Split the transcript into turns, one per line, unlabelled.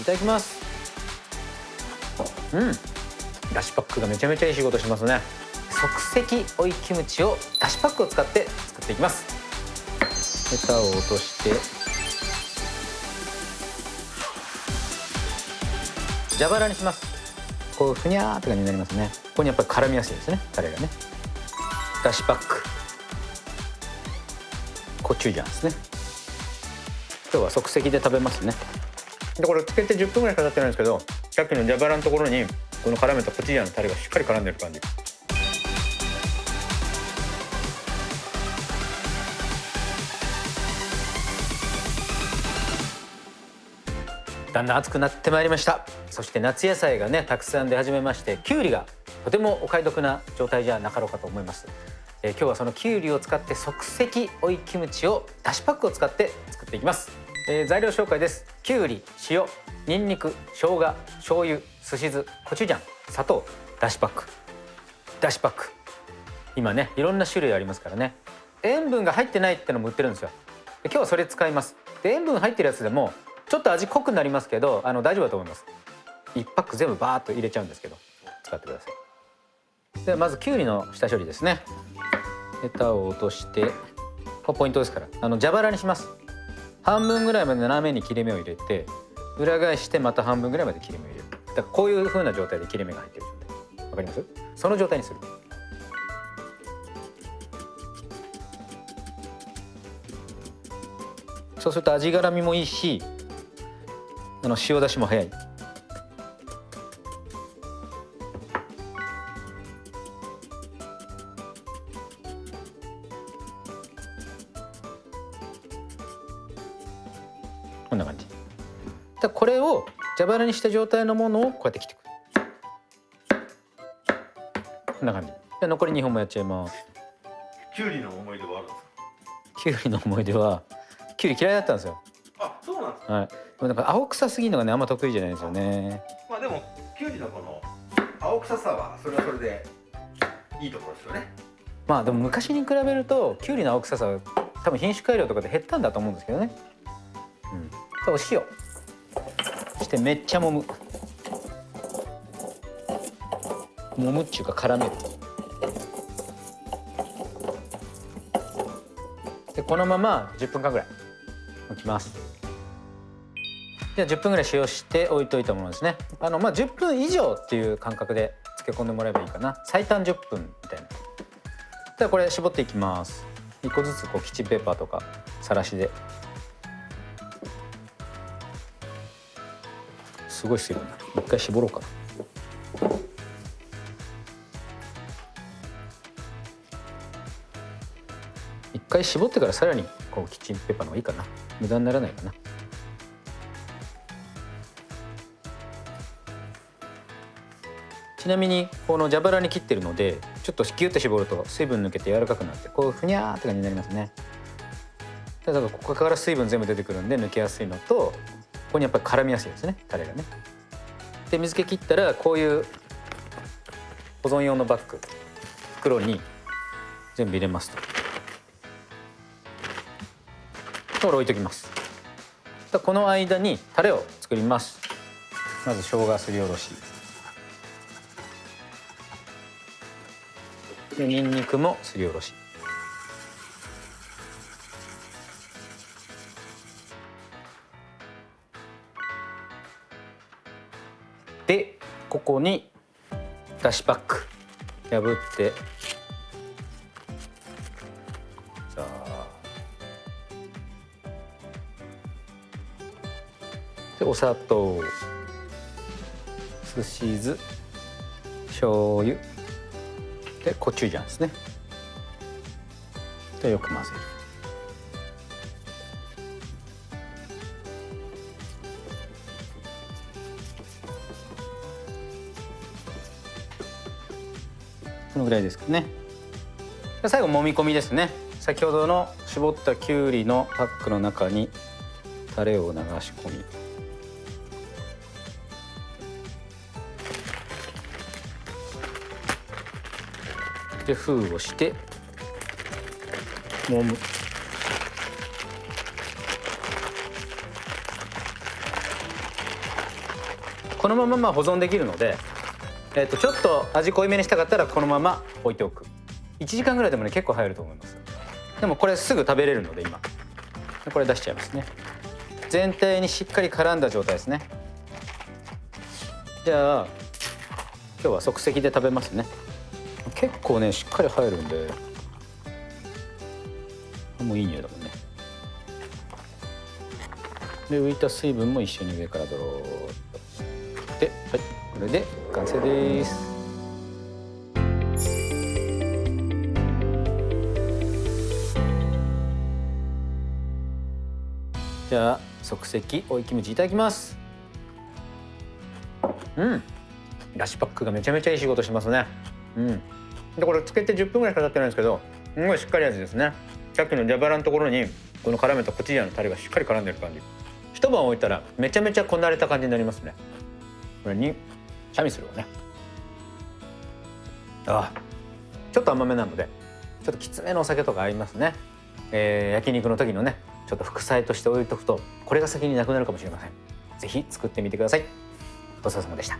いただきます。だしパックがめちゃめちゃいい仕事しますね。即席追いキムチをだしパックを使って作っていきます。ヘタを落として蛇腹にします。こうふにゃーって感じになりますね。ここにやっぱり絡みやすいですね、タレがね。だしパック、コチュジャンですね。今日は即席で食べますね。でこれつけて10分ぐらいかかってないんですけど、さっきの蛇腹のところにこの絡めたコチュジャンのタレがしっかり絡んでる感じ。だんだん暑くなってまいりました。そして夏野菜がねたくさん出始めまして、きゅうりがとてもお買い得な状態じゃなかろうかと思います。今日はそのきゅうりを使って即席追いキムチをだしパックを使って作っていきます。材料紹介です。きゅうり、塩、にんにく、生姜、醤油、すし酢、コチュジャン、砂糖、だしパック。だしパック、今ねいろんな種類ありますからね。塩分が入ってないってのも売ってるんですよ。今日はそれ使います。で塩分入ってるやつでもちょっと味濃くなりますけど、大丈夫だと思います。1パック全部バーッと入れちゃうんですけど、使ってください。ではまずきゅうりの下処理ですね。ヘタを落として、これポイントですから、蛇腹にします。半分ぐらいまで斜めに切れ目を入れて、裏返してまた半分ぐらいまで切れ目を入れる。だからこういう風な状態で切れ目が入ってる状態、わかります？その状態にする。そうすると味絡みもいいし、塩出しも早い。こんな感じ。これを蛇腹にした状態のものをこうやって切ってくる。こんな感じで残り2本もやっちゃいます。
キュウリの思い出はあるんですか？
キュウリの思い出は、キュウリ嫌いだったんですよ。
あ、そうなんですか。
はい。でもなんか青臭すぎるのがねあんま得意じゃないんですよね。
まあでもキュウリのこの青臭さはそれはそれでいいところですよね。
まあでも昔に比べるとキュウリの青臭さは多分品種改良とかで減ったんだと思うんですけどね。お塩そしてめっちゃ揉むっていうか絡める。でこのまま10分間ぐらい置きます。じゃあ10分ぐらい塩して置いといたものですね。10分以上っていう感覚で漬け込んでもらえばいいかな。最短10分みたいな。ではこれ絞っていきます。1個ずつこうキッチンペーパーとかさらしで。すごい水分だ。一回絞ろうかな。一回絞ってからさらにこうキッチンペーパーの方がいいかな。無駄にならないかな。ちなみにこの蛇腹に切ってるのでちょっとギュッと絞ると水分抜けて柔らかくなってこうふにゃーって感じになりますね。だからここから水分全部出てくるんで抜けやすいのと、ここにやっぱり絡みやすいですね、タレがね。で水気切ったらこういう保存用のバッグ袋に全部入れますと。これ置いときます。この間にタレを作ります。まず生姜すりおろしで、にんにくもすりおろしで、ここにだしパック破ってさあでお砂糖、すし酢、醤油でコチュジャンですね。でよく混ぜる。このぐらいですかね。最後揉み込みですね。先ほどの絞ったきゅうりのパックの中にタレを流し込み、で封をして揉む。このまま保存できるので、ちょっと味濃いめにしたかったらこのまま置いておく。1時間ぐらいでもね結構入ると思います。でもこれすぐ食べれるので今これ出しちゃいますね。全体にしっかり絡んだ状態ですね。じゃあ今日は即席で食べますね。結構ねしっかり入るんで、もういい匂いだもんね。で浮いた水分も一緒に上からドローッとで、はい、これで完成です。じゃあ即席追いキムチいただきます。だしパックがめちゃめちゃいい仕事しますね。でこれつけて10分ぐらいしか経ってないんですけど、すごいしっかり味ですね。さっきの蛇腹のところにこの絡めたコチュジャンのタレがしっかり絡んでる感じ。一晩置いたらめちゃめちゃこなれた感じになりますね。これにチャミスルをね、ちょっと甘めなのでちょっときつめのお酒とか合いますね。焼肉の時のねちょっと副菜として置いとくとこれが先になくなるかもしれません。ぜひ作ってみてください。ごちそうさまでした。